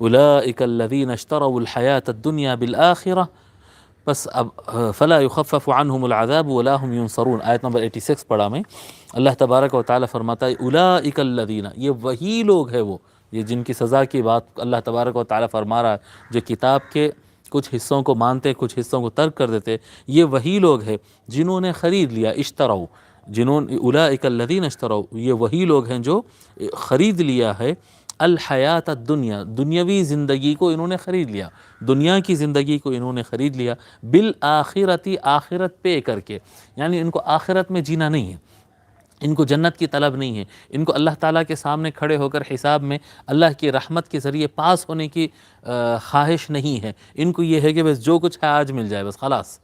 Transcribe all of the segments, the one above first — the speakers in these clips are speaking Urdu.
اولئک الذین اشتروا الحیاۃ الدنیا بالآخرہ، بس اب فلا یخفف عنہم العذاب ولا هم ینصرون، آیت نمبر 86 پڑھا میں۔ اللہ تبارک و تعالیٰ فرماتا ہے اولئک الذین، یہ وہی لوگ ہیں وہ، یہ جن کی سزا کی بات اللہ تبارک و تعالیٰ فرما رہا ہے، جو کتاب کے کچھ حصوں کو مانتے کچھ حصوں کو ترک کر دیتے، یہ وہی لوگ ہیں جنہوں نے خرید لیا، اشتروا، اولئک الذین اشتروا، یہ وہی لوگ ہیں جو خرید لیا ہے الحیات الدنیا، دنیاوی زندگی کو انہوں نے خرید لیا، دنیا کی زندگی کو انہوں نے خرید لیا، بالآخرتی، آخرت پے کر کے، یعنی ان کو آخرت میں جینا نہیں ہے، ان کو جنت کی طلب نہیں ہے، ان کو اللہ تعالیٰ کے سامنے کھڑے ہو کر حساب میں اللہ کی رحمت کے ذریعے پاس ہونے کی خواہش نہیں ہے، ان کو یہ ہے کہ بس جو کچھ ہے آج مل جائے، بس خلاص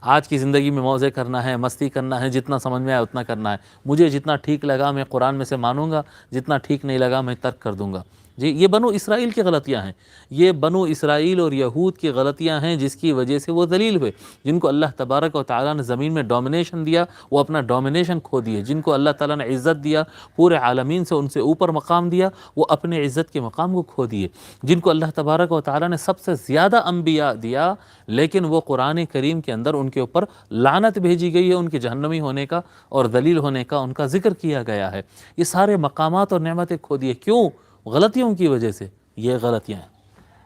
آج کی زندگی میں موزے کرنا ہے، مستی کرنا ہے، جتنا سمجھ میں آئے اتنا کرنا ہے، مجھے جتنا ٹھیک لگا میں قرآن میں سے مانوں گا، جتنا ٹھیک نہیں لگا میں ترک کر دوں گا۔ جی یہ بنو اسرائیل کی غلطیاں ہیں، یہ بنو اسرائیل اور یہود کی غلطیاں ہیں جس کی وجہ سے وہ ذلیل ہوئے، جن کو اللہ تبارک و تعالیٰ نے زمین میں ڈومینیشن دیا وہ اپنا ڈومینیشن کھو دیے، جن کو اللہ تعالیٰ نے عزت دیا، پورے عالمین سے ان سے اوپر مقام دیا، وہ اپنے عزت کے مقام کو کھو دیے، جن کو اللہ تبارک و تعالیٰ نے سب سے زیادہ انبیاء دیا، لیکن وہ قرآن کریم کے اندر ان کے اوپر لعنت بھیجی گئی ہے، ان کے جہنمی ہونے کا اور ذلیل ہونے کا ان کا ذکر کیا گیا ہے، یہ سارے مقامات اور نعمتیں کھو دیے، کیوں؟ غلطیوں کی وجہ سے، یہ غلطیاں ہیں،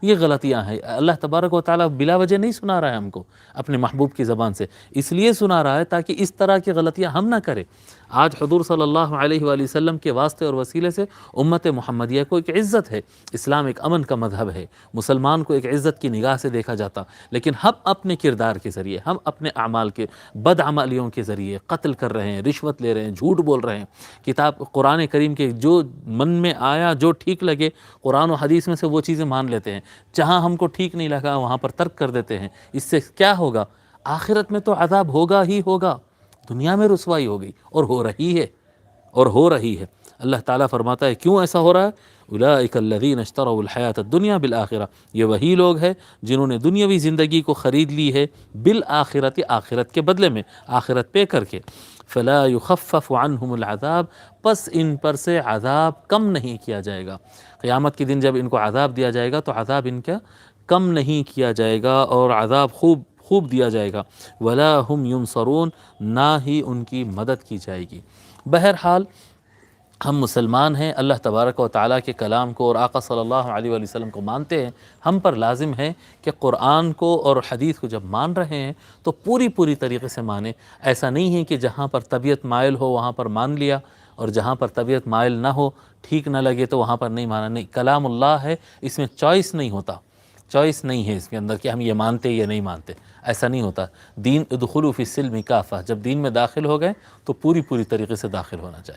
یہ غلطیاں ہیں۔ اللہ تبارک و تعالیٰ بلا وجہ نہیں سنا رہا ہے ہم کو اپنے محبوب کی زبان سے، اس لیے سنا رہا ہے تاکہ اس طرح کی غلطیاں ہم نہ کریں۔ آج حضور صلی اللہ علیہ وآلہ وسلم کے واسطے اور وسیلے سے امت محمدیہ کو ایک عزت ہے، اسلام ایک امن کا مذہب ہے، مسلمان کو ایک عزت کی نگاہ سے دیکھا جاتا، لیکن ہم اپنے کردار کے ذریعے، ہم اپنے اعمال کے بد عملیوں کے ذریعے قتل کر رہے ہیں، رشوت لے رہے ہیں، جھوٹ بول رہے ہیں، کتاب قرآن کریم کے جو من میں آیا، جو ٹھیک لگے قرآن و حدیث میں سے وہ چیزیں مان لیتے ہیں، جہاں ہم کو ٹھیک نہیں لگا وہاں پر ترک کر دیتے ہیں۔ اس سے کیا ہوگا؟ آخرت میں تو عذاب ہوگا ہی ہوگا، دنیا میں رسوائی ہوگی اور ہو رہی ہے، اور ہو رہی ہے۔ اللہ تعالیٰ فرماتا ہے کیوں ایسا ہو رہا ہے؟ اولئک الذین اشتروا الحیاۃ الدنیا بالآخرہ، یہ وہی لوگ ہیں جنہوں نے دنیاوی زندگی کو خرید لی ہے بالآخرت، آخرت کے بدلے میں، آخرت پے کر کے، فلا یخفف عنہم العذاب، پس ان پر سے عذاب کم نہیں کیا جائے گا۔ قیامت کے دن جب ان کو عذاب دیا جائے گا تو عذاب ان کا کم نہیں کیا جائے گا، اور عذاب خوب دیا جائے گا، ولا ہم ینصرون، نہ ہی ان کی مدد کی جائے گی۔ بہرحال ہم مسلمان ہیں، اللہ تبارک و تعالیٰ کے کلام کو اور آقا صلی اللہ علیہ وآلہ وسلم کو مانتے ہیں، ہم پر لازم ہے کہ قرآن کو اور حدیث کو جب مان رہے ہیں تو پوری طریقے سے مانیں۔ ایسا نہیں ہے کہ جہاں پر طبیعت مائل ہو وہاں پر مان لیا، اور جہاں پر طبیعت مائل نہ ہو، ٹھیک نہ لگے تو وہاں پر نہیں مانا۔ نہیں، کلام اللہ ہے، اس میں چوائس نہیں ہوتا، چوائس نہیں ہے اس کے اندر کہ ہم یہ مانتے یا نہیں مانتے، ایسا نہیں ہوتا۔ دین ادخلوا فی السلم کافہ، جب دین میں داخل ہو گئے تو پوری طریقے سے داخل ہونا چاہیے۔